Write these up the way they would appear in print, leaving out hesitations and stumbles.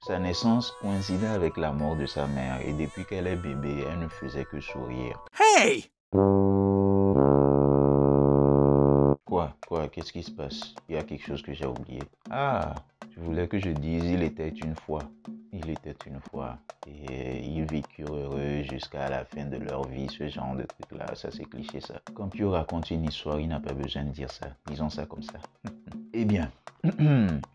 Sa naissance coïncidait avec la mort de sa mère et depuis qu'elle est bébé, elle ne faisait que sourire. Hey! Quoi, qu'est-ce qui se passe? Il y a quelque chose que j'ai oublié. Ah, je voulais que je dise il était une fois. Il était une fois. Et ils vécurent heureux jusqu'à la fin de leur vie, ce genre de truc-là. Ça, c'est cliché, ça. Quand Pio raconte une histoire, il n'a pas besoin de dire ça. Disons ça comme ça. Eh bien,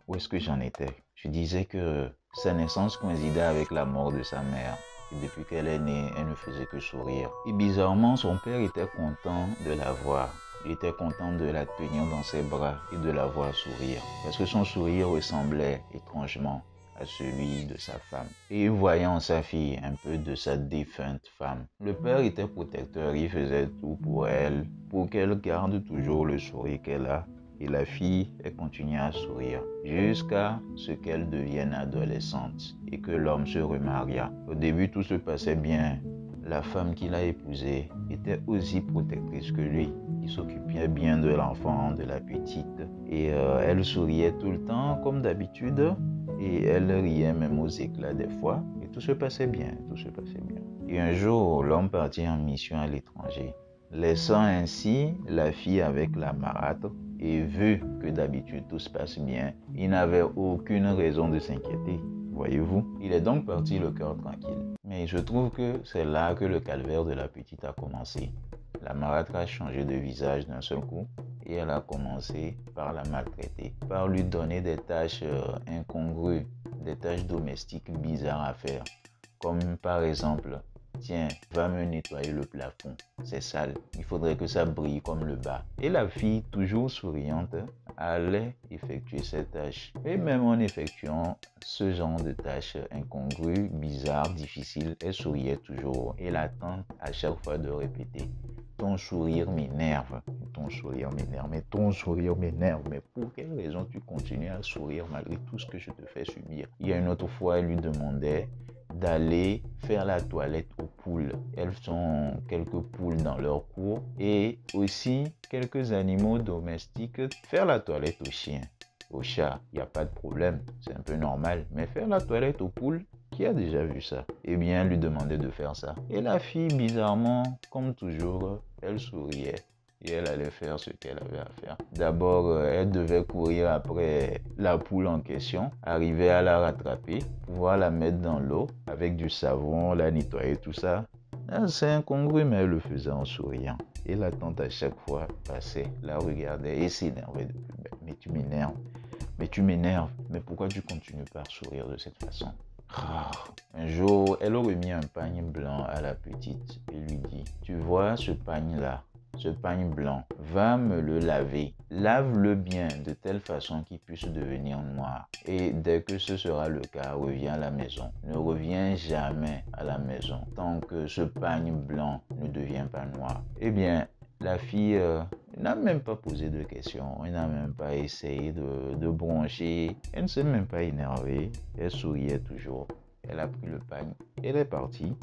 où est-ce que j'en étais? Je disais que sa naissance coïncidait avec la mort de sa mère. Et depuis qu'elle est née, elle ne faisait que sourire. Et bizarrement, son père était content de la voir. Il était content de la tenir dans ses bras et de la voir sourire. Parce que son sourire ressemblait étrangement à celui de sa femme. Et voyant en sa fille un peu de sa défunte femme. Le père était protecteur, il faisait tout pour elle, pour qu'elle garde toujours le sourire qu'elle a. Et la fille, elle continuait à sourire jusqu'à ce qu'elle devienne adolescente et que l'homme se remaria. Au début, tout se passait bien. La femme qu'il a épousée était aussi protectrice que lui. Il s'occupait bien de l'enfant, de la petite. Et elle souriait tout le temps, comme d'habitude. Et elle riait même aux éclats des fois. Et tout se passait bien, tout se passait bien. Et un jour, l'homme partit en mission à l'étranger, laissant ainsi la fille avec la marâtre. Et vu que d'habitude tout se passe bien, il n'avait aucune raison de s'inquiéter. Voyez-vous, il est donc parti le cœur tranquille. Mais je trouve que c'est là que le calvaire de la petite a commencé. La marâtre a changé de visage d'un seul coup et elle a commencé par la maltraiter, par lui donner des tâches incongrues, des tâches domestiques bizarres à faire. Comme par exemple, tiens, va me nettoyer le plafond, c'est sale, il faudrait que ça brille comme le bas. Et la fille, toujours souriante, allait effectuer cette tâche. Et même en effectuant ce genre de tâches incongrues, bizarres, difficiles, elle souriait toujours. Et la tante, à chaque fois de répéter, ton sourire m'énerve, ton sourire m'énerve, mais ton sourire m'énerve. Mais pour quelle raison tu continues à sourire malgré tout ce que je te fais subir? Il y a une autre fois, elle lui demandait d'aller faire la toilette aux poules. Elles ont quelques poules dans leur cour et aussi quelques animaux domestiques. Faire la toilette aux chiens, aux chats, il n'y a pas de problème, c'est un peu normal. Mais faire la toilette aux poules, qui a déjà vu ça? Eh bien, elle lui demandait de faire ça. Et la fille, bizarrement, comme toujours, elle souriait. Et elle allait faire ce qu'elle avait à faire. D'abord, elle devait courir après la poule en question, arriver à la rattraper, pouvoir la mettre dans l'eau avec du savon, la nettoyer, tout ça. C'est incongru, mais elle le faisait en souriant. Et la tante, à chaque fois, passait, la regardait et s'énervait de plus belle. Mais tu m'énerves, mais tu m'énerves. Mais pourquoi tu continues par sourire de cette façon? Un jour, elle aurait mis un pagne blanc à la petite et lui dit, tu vois ce pagne-là, ce pagne blanc, va me le laver. Lave-le bien de telle façon qu'il puisse devenir noir. Et dès que ce sera le cas, reviens à la maison. Ne reviens jamais à la maison tant que ce pagne blanc ne devient pas noir. Eh bien, la fille n'a même pas posé de questions, elle n'a même pas essayé de broncher, elle ne s'est même pas énervée, elle souriait toujours. Elle a pris le pagne, elle est partie.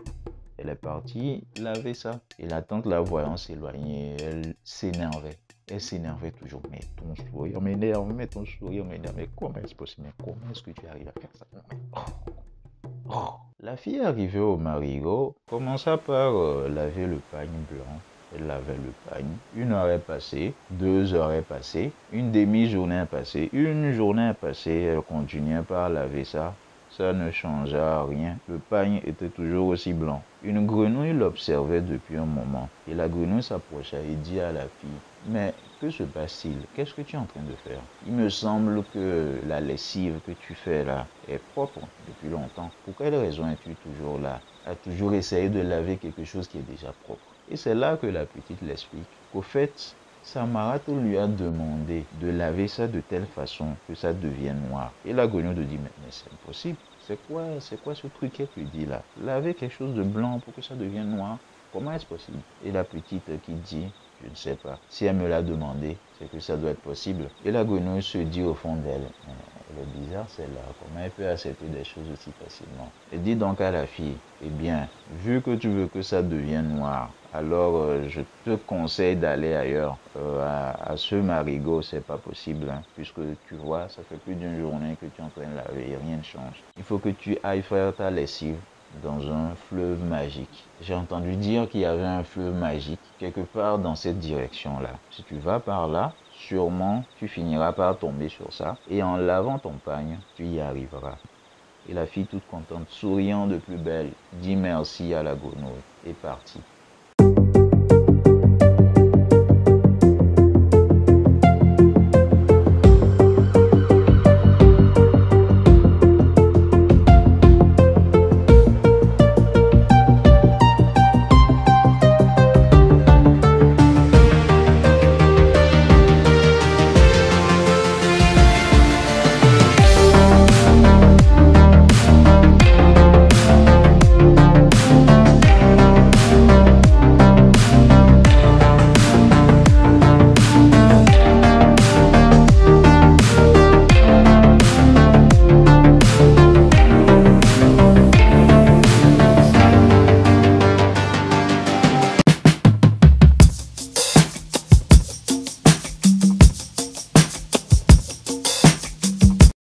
Elle est partie laver ça. Et la tante, la voyant s'éloigner, elle s'énervait. Elle s'énervait toujours. Mais ton sourire m'énerve, mais ton sourire m'énerve. Mais comment est-ce possible? Mais comment est-ce que tu arrives à faire ça? La fille arrivée au marigot commença par laver le pagne blanc. Elle lavait le pagne. 1 heure est passée, 2 heures est passée, une demi-journée est passée, une journée est passée. Elle continuait par laver ça. Ça ne changea rien. Le pagne était toujours aussi blanc. Une grenouille l'observait depuis un moment. Et la grenouille s'approcha et dit à la fille, mais que se passe-t-il? Qu'est-ce que tu es en train de faire? Il me semble que la lessive que tu fais là est propre depuis longtemps. Pour quelle raison es-tu toujours là? À toujours essayer de laver quelque chose qui est déjà propre. Et c'est là que la petite l'explique qu'au fait, sa marâtre lui a demandé de laver ça de telle façon que ça devienne noir. Et la grenouille lui dit, mais c'est impossible. C'est quoi ce truc qu'elle te dit là? Laver quelque chose de blanc pour que ça devienne noir? Comment est-ce possible? Et la petite qui dit, je ne sais pas. Si elle me l'a demandé, c'est que ça doit être possible. Et la grenouille se dit au fond d'elle, Elle est bizarre celle-là. Comment elle peut accepter des choses aussi facilement? Et dit donc à la fille, eh bien, vu que tu veux que ça devienne noir, alors je te conseille d'aller ailleurs. À ce marigot, c'est pas possible, hein, puisque tu vois, ça fait plus d'une journée que tu es en train de laver et rien ne change. Il faut que tu ailles faire ta lessive dans un fleuve magique. J'ai entendu dire qu'il y avait un fleuve magique quelque part dans cette direction-là. Si tu vas par là, sûrement tu finiras par tomber sur ça. Et en lavant ton pagne, tu y arriveras. Et la fille toute contente, souriant de plus belle, dit merci à la grenouille et partit.